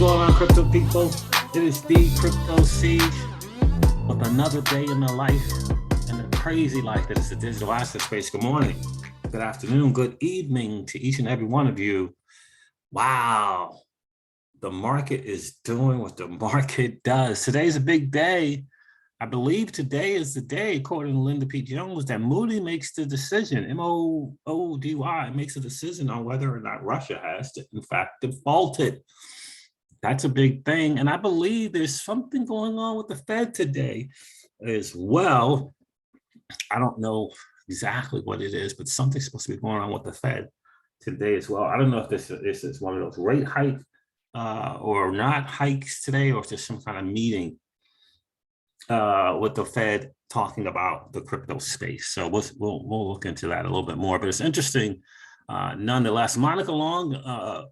going on, crypto people? It is the Crypto Siege with another day in the life and the crazy life that is the digital asset space. Good morning, good afternoon, good evening to each and every one of you. Wow, the market is doing what the market does. Today's a big day. I believe today is the day, according to Linda P. Jones, that Moody makes the decision, M-O-O-D-Y, makes a decision on whether or not Russia has, in fact, defaulted. That's a big thing. And I believe there's something going on with the Fed today as well. I don't know exactly what it is, but something's supposed to be going on with the Fed today as well. I don't know if this is one of those rate hike or not hikes today, or if there's some kind of meeting with the Fed talking about the crypto space. So we'll look into that a little bit more, but it's interesting nonetheless. Monica Long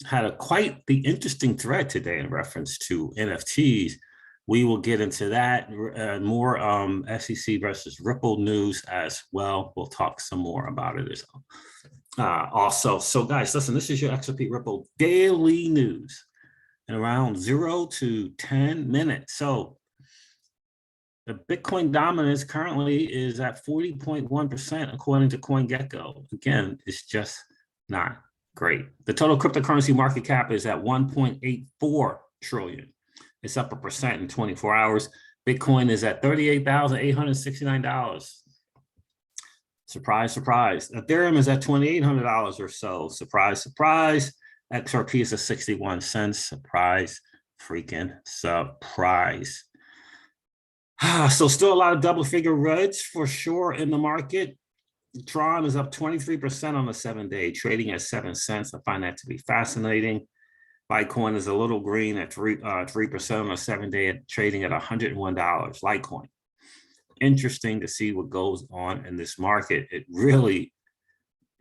had quite the interesting thread today in reference to NFTs. We will get into that, more SEC versus Ripple news as well. We'll talk some more about it as well. Also, so guys, listen, this is your XRP Ripple daily news in around 0 to 10 minutes. So the Bitcoin dominance currently is at 40.1% according to CoinGecko. Again, it's just not great. The total cryptocurrency market cap is at 1.84 trillion. It's up 1% in 24 hours. Bitcoin is at $38,869. Surprise, surprise. Ethereum is at $2,800 or so. Surprise, surprise. XRP is at 61 cents. Surprise, freaking surprise. So still a lot of double figure reds for sure in the market. Tron is up 23% on the 7-day, trading at 7 cents. I find that to be fascinating. Litecoin is a little green at 3% on the 7-day, trading at $101. Litecoin. Interesting to see what goes on in this market. It really,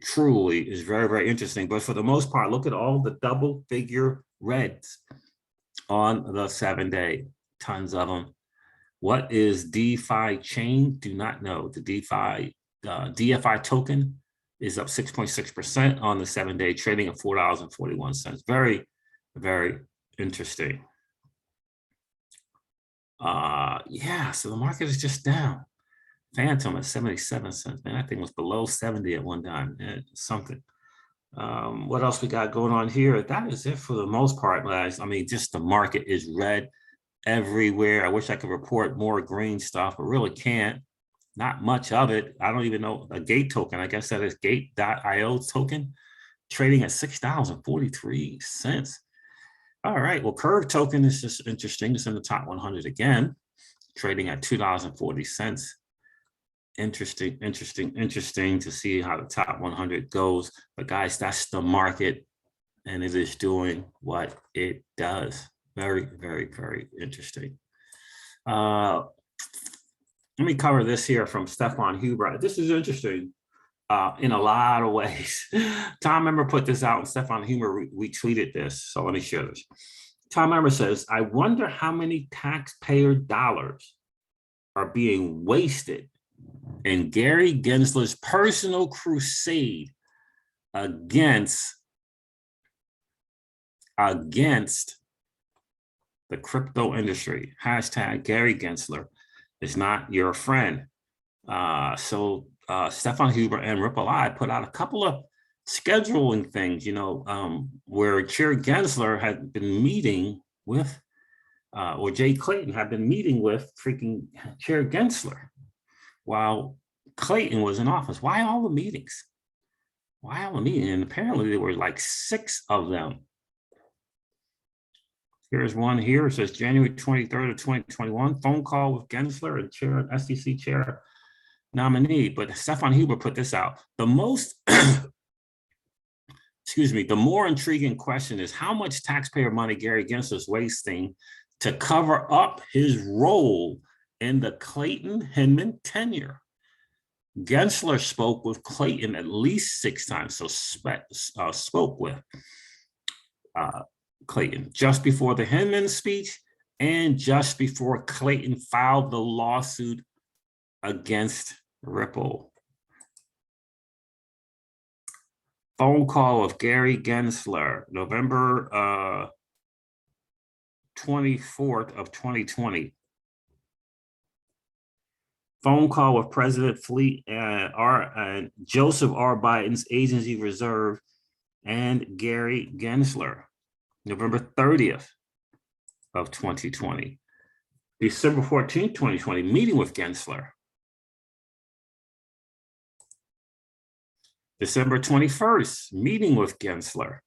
truly is very, very interesting. But for the most part, look at all the double figure reds on the 7-day. Tons of them. What is DeFi chain? Do not know. The DFI token is up 6.6% on the 7-day, trading at $4.41. Very, very interesting. Yeah, so the market is just down. Phantom at 77 cents. Man, that thing was below 70 at one time. Something. What else we got going on here? That is it for the most part, guys. I mean, just the market is red everywhere. I wish I could report more green stuff, but really can't. Not much of it. I don't even know a Gate token. I guess that is Gate.io token, trading at $6.43. All right. Well, Curve token is just interesting. It's in the top 100 again, trading at $2.40. Interesting, interesting, interesting to see how the top 100 goes. But guys, that's the market, and it is doing what it does. Very, very, very interesting. Let me cover this here from Stefan Huber. This is interesting in a lot of ways. Tom Member put this out, and Stefan Huber retweeted this. So let me share this. Tom Member says, I wonder how many taxpayer dollars are being wasted in Gary Gensler's personal crusade against the crypto industry. Hashtag Gary Gensler is not your friend. Stefan Huber and RippleI put out a couple of scheduling things, where Chair Gensler had been meeting with, or Jay Clayton had been meeting with freaking Chair Gensler while Clayton was in office. Why all the meetings? Why all the meetings? And apparently there were like 6 of them. Here's one here. It says January 23rd of 2021, phone call with Gensler and SEC chair nominee. But Stefan Huber put this out. The most, the more intriguing question is how much taxpayer money Gary Gensler is wasting to cover up his role in the Clayton Hinman tenure. Gensler spoke with Clayton at least 6 times, so spoke with Clayton just before the Hinman speech and just before Clayton filed the lawsuit against Ripple. Phone call of Gary Gensler, November 24th of 2020. Phone call with President Joseph R. Biden's agency reserve and Gary Gensler, November 30th of 2020. December 14th, 2020, meeting with Gensler. December 21st, meeting with Gensler.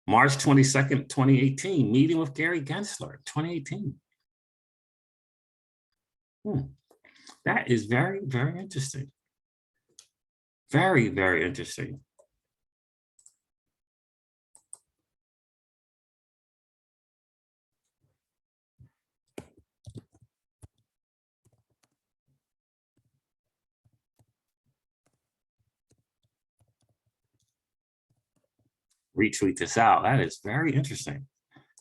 March 22nd, 2018, meeting with Gary Gensler, 2018. That is very, very interesting. Very, very interesting. Retweet this out. That is very interesting.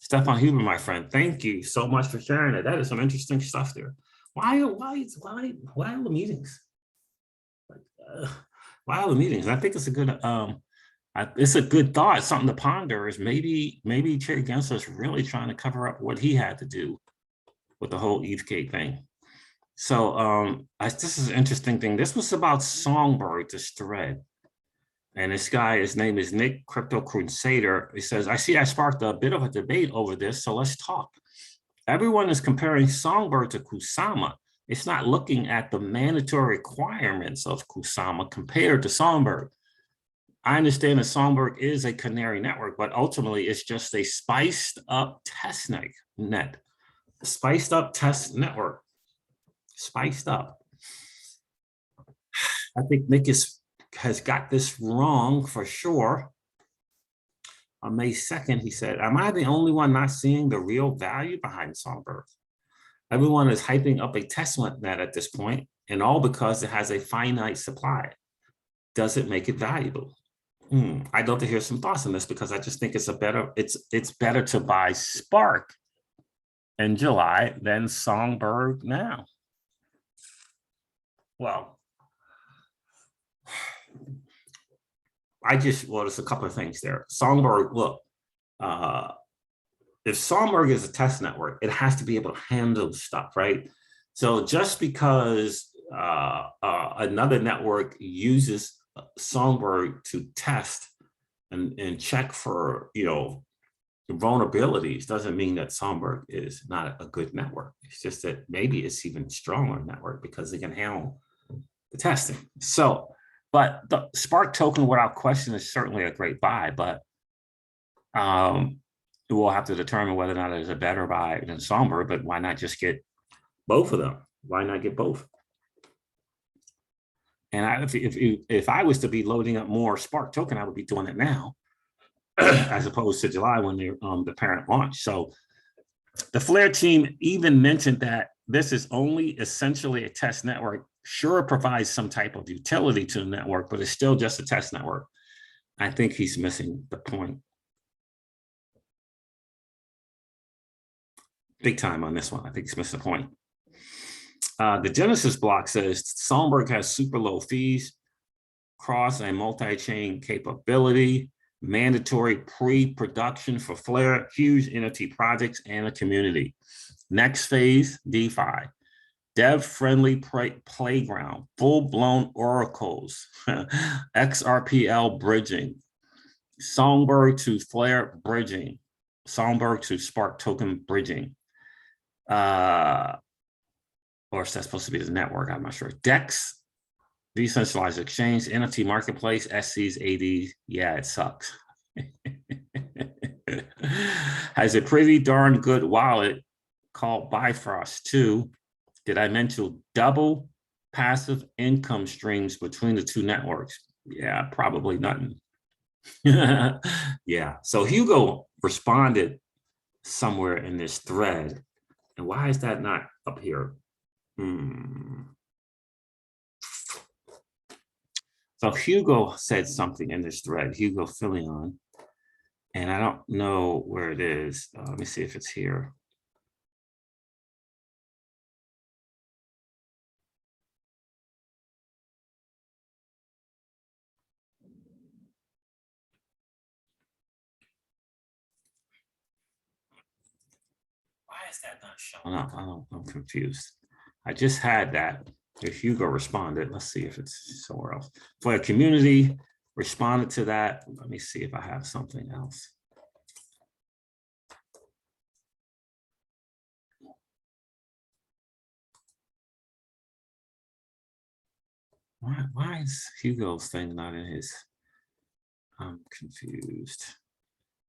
Stefan Huber, my friend, thank you so much for sharing it. That is some interesting stuff there. Why all the meetings? Why all the meetings? I think it's a good thought. Something to ponder is maybe Chair Gensler is really trying to cover up what he had to do with the whole Eve's-Gate thing. So this is an interesting thing. This was about Songbird, this thread. And this guy, his name is Nick Crypto Crusader. He says, I see I sparked a bit of a debate over this, so let's talk. Everyone is comparing Songbird to Kusama. It's not looking at the mandatory requirements of Kusama compared to Songbird. I understand that Songbird is a canary network, but ultimately it's just a spiced up test net. Spiced up test network. Spiced up. I think Nick has got this wrong for sure. On May 2nd, he said, am I the only one not seeing the real value behind Songbird? Everyone is hyping up a test net at this point, and all because it has a finite supply. Does it make it valuable? I'd love to hear some thoughts on this, because I just think it's better to buy Spark in July than Songbird now. Well, there's a couple of things there. Songbird, look, if Songbird is a test network, it has to be able to handle stuff, right? So just because another network uses Songbird to test and check for, vulnerabilities doesn't mean that Songbird is not a good network. It's just that maybe it's even stronger network because it can handle the testing. So, but the Spark token without question is certainly a great buy, but we'll have to determine whether or not it is a better buy than Songbird, but why not just get both of them? Why not get both? And if I was to be loading up more Spark token, I would be doing it now, as opposed to July when the parent launch. So the Flare team even mentioned that this is only essentially a test network. Sure, it provides some type of utility to the network, but it's still just a test network. I think he's missing the point. Big time on this one. I think he's missing the point. The Genesis block says Songbird has super low fees, cross and multi-chain capability, mandatory pre-production for Flare, huge NFT projects, and a community. Next phase, DeFi. Dev-friendly playground, full-blown oracles, XRPL bridging, Songbird to Flare bridging, Songbird to Spark token bridging. Or is that supposed to be the network? I'm not sure. DEX, decentralized exchange, NFT marketplace, SCs, ADs. Yeah, it sucks. Has a pretty darn good wallet called Bifrost too. Did I mention double passive income streams between the two networks? Yeah, probably nothing. Yeah, so Hugo responded somewhere in this thread. And why is that not up here? So Hugo said something in this thread, Hugo Filion, and I don't know where it is. Let me see if it's here. is that not showing up? I'm confused. I just had that. If Hugo responded, let's see if it's somewhere else. For a community responded to that. Let me see if I have something else. Why is Hugo's thing not in his? I'm confused.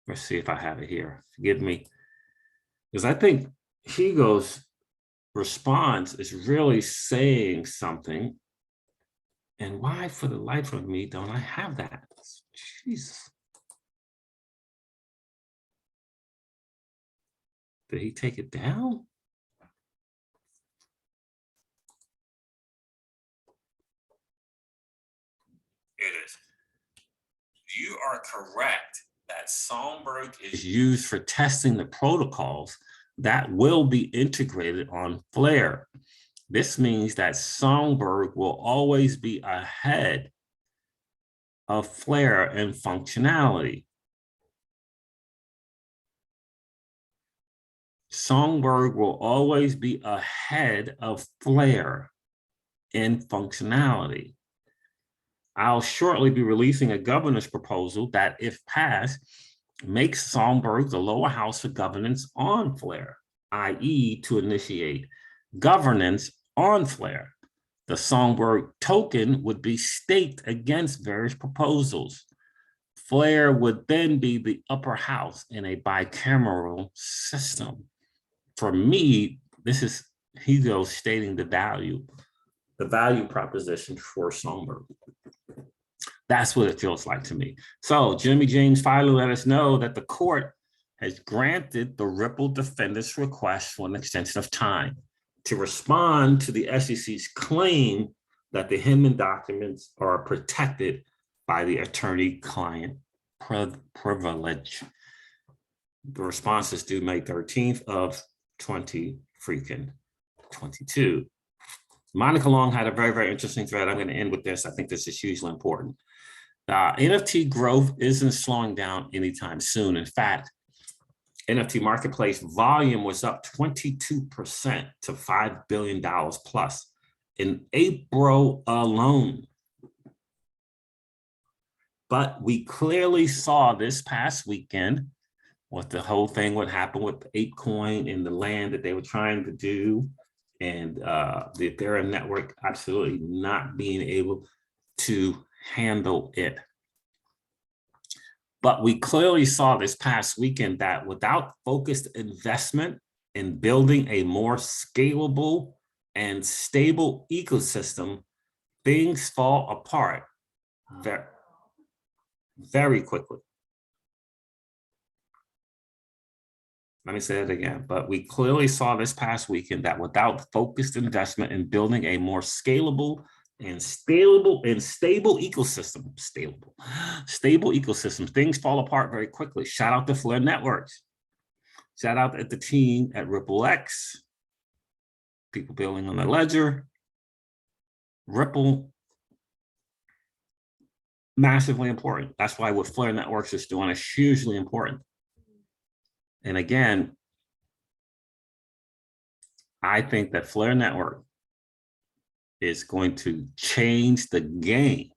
Let's see if I have it here. Forgive me. Because I think Hugo's response is really saying something. And why, for the life of me, don't I have that? Jesus. Did he take it down? It is. You are correct that Songbird is used for testing the protocols that will be integrated on Flare. This means that Songbird will always be ahead of Flare in functionality. Songbird will always be ahead of Flare in functionality. I'll shortly be releasing a governance proposal that, if passed, makes Songbird the lower house for governance on Flare, i.e. to initiate governance on Flare. The Songbird token would be staked against various proposals. Flare would then be the upper house in a bicameral system. For me, this is Hugo stating the value proposition for Songbird. That's what it feels like to me. So Jimmy James finally let us know that the court has granted the Ripple defendant's request for an extension of time to respond to the SEC's claim that the Hinman documents are protected by the attorney-client privilege. The response is due May 13th of 2022. Monica Long had a very, very interesting thread. I'm going to end with this. I think this is hugely important. NFT growth isn't slowing down anytime soon. In fact, NFT marketplace volume was up 22% to $5 billion plus in April alone. But we clearly saw this past weekend what the whole thing would happen with ApeCoin and the land that they were trying to do, and the Ethereum network absolutely not being able to handle it. But we clearly saw this past weekend that without focused investment in building a more scalable and stable ecosystem, things fall apart very, very quickly. Let me say that again. But we clearly saw this past weekend that without focused investment in building a more scalable and stable ecosystem, stable ecosystems, things fall apart very quickly. Shout out to Flare Networks. Shout out at the team at RippleX, people building on the ledger. Ripple, massively important. That's why what Flare Networks is doing is hugely important. And again, I think that Flare Network is going to change the game,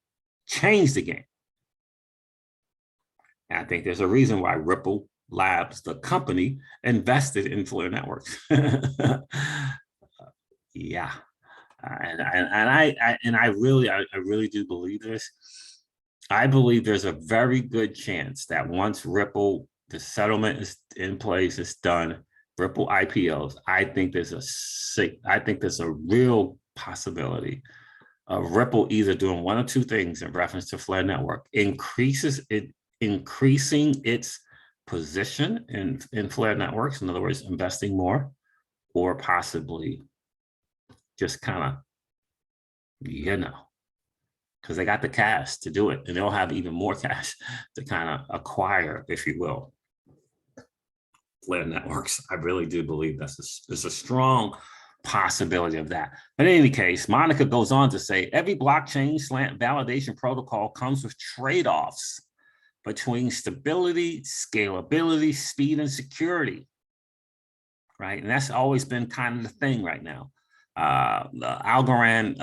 And I think there's a reason why Ripple Labs, the company, invested in Flare Networks. Yeah, and I really do believe this. I believe there's a very good chance that once Ripple, the settlement is in place, it's done, Ripple IPOs, I think there's a real possibility of Ripple either doing one or two things in reference to Flare Network, increasing its position in Flare Networks, in other words, investing more, or possibly just kind of, because they got the cash to do it, and they'll have even more cash to kind of acquire, if you will, Flare Networks. I really do believe there's a strong possibility of that. But in any case, Monica goes on to say, every blockchain slant validation protocol comes with trade-offs between stability, scalability, speed, and security. right? And that's always been kind of the thing right now. The Algorand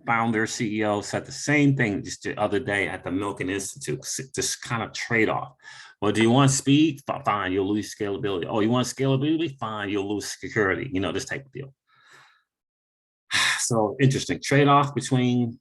founder, CEO said the same thing just the other day at the Milken Institute, this kind of trade-off. Well, do you want speed? Fine, you'll lose scalability. Oh, you want scalability? Fine, you'll lose security, you know, this type of deal. So interesting trade-off between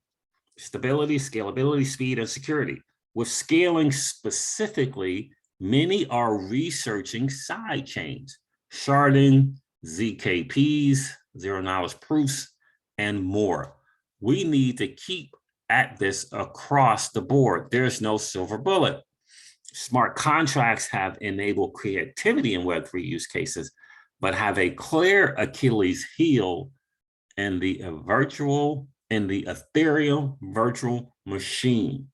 stability, scalability, speed, and security. With scaling specifically, many are researching side chains, sharding, ZKPs, zero knowledge proofs, and more. We need to keep at this across the board. There's no silver bullet. Smart contracts have enabled creativity in Web3 use cases, but have a clear Achilles heel in the Ethereum virtual machine,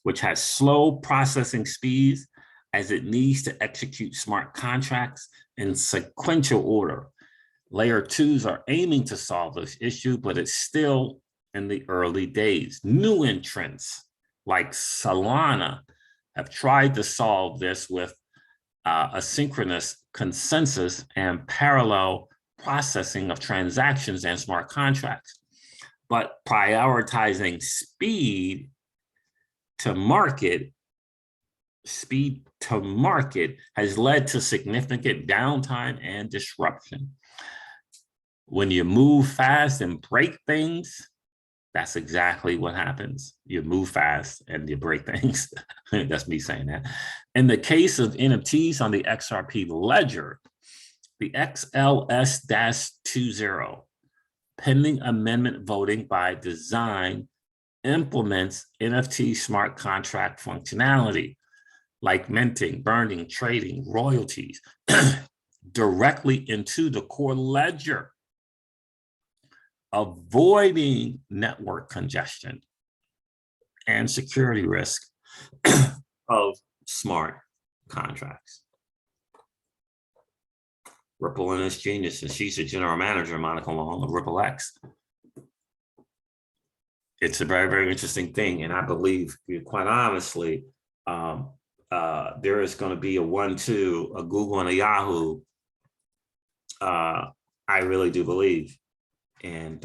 which has slow processing speeds as it needs to execute smart contracts in sequential order. Layer 2s are aiming to solve this issue, but it's still in the early days. New entrants like Solana have tried to solve this with asynchronous consensus and parallel processing of transactions and smart contracts. But prioritizing speed to market has led to significant downtime and disruption. When you move fast and break things, that's exactly what happens. You move fast and you break things. That's me saying that. In the case of NFTs on the XRP ledger, the XLS-20 pending amendment voting by design implements NFT smart contract functionality like minting, burning, trading, royalties directly into the core ledger, avoiding network congestion and security risk of smart contracts. Ripple and its geniuses. She's the general manager, Monica Long of RippleX. It's a very, very interesting thing. And I believe, quite honestly, there is going to be a 1-2, a Google and a Yahoo. I really do believe. And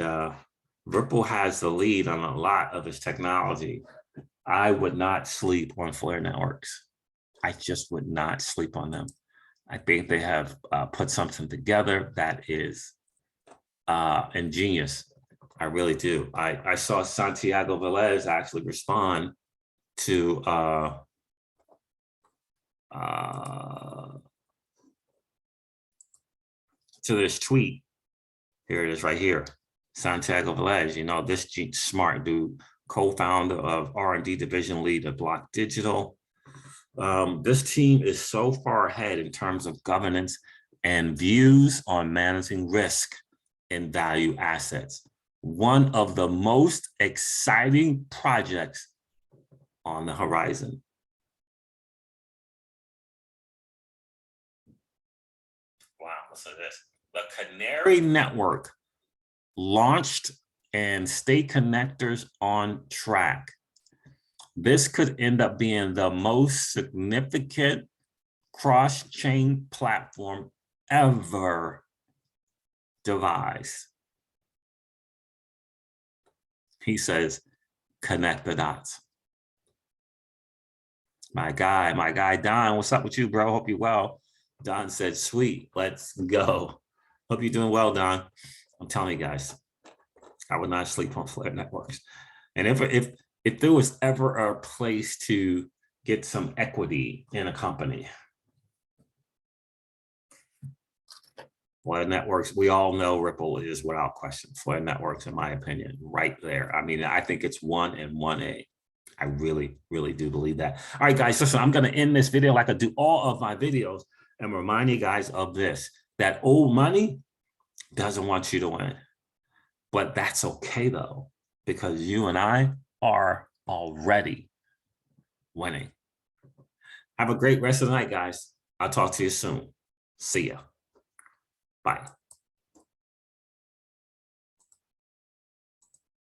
Ripple has the lead on a lot of its technology. I would not sleep on Flare Networks. I just would not sleep on them. I think they have put something together that is ingenious. I really do. I saw Santiago Velez actually respond to this tweet. Here it is right here. Santiago Velez, you know, this smart dude, co-founder of R&D division lead at Block Digital. This team is so far ahead in terms of governance and views on managing risk and value assets. One of the most exciting projects on the horizon. Wow, listen to this. The Canary Network launched and state connectors on track. This could end up being the most significant cross-chain platform ever devised. He says, connect the dots. My guy, Don, what's up with you, bro? Hope you're well. Don said, sweet, let's go. Hope you're doing well, Don. I'm telling you guys, I would not sleep on Flare Networks. And if there was ever a place to get some equity in a company, Flare Networks, we all know Ripple is without question. Flare Networks, in my opinion, right there. I mean, I think it's 1 and 1A. I really, really do believe that. All right, guys, listen, I'm going to end this video like I do all of my videos and remind you guys of this, that old money doesn't want you to win. But that's okay, though, because you and I are already winning. Have a great rest of the night, guys. I'll talk to you soon. See ya. Bye.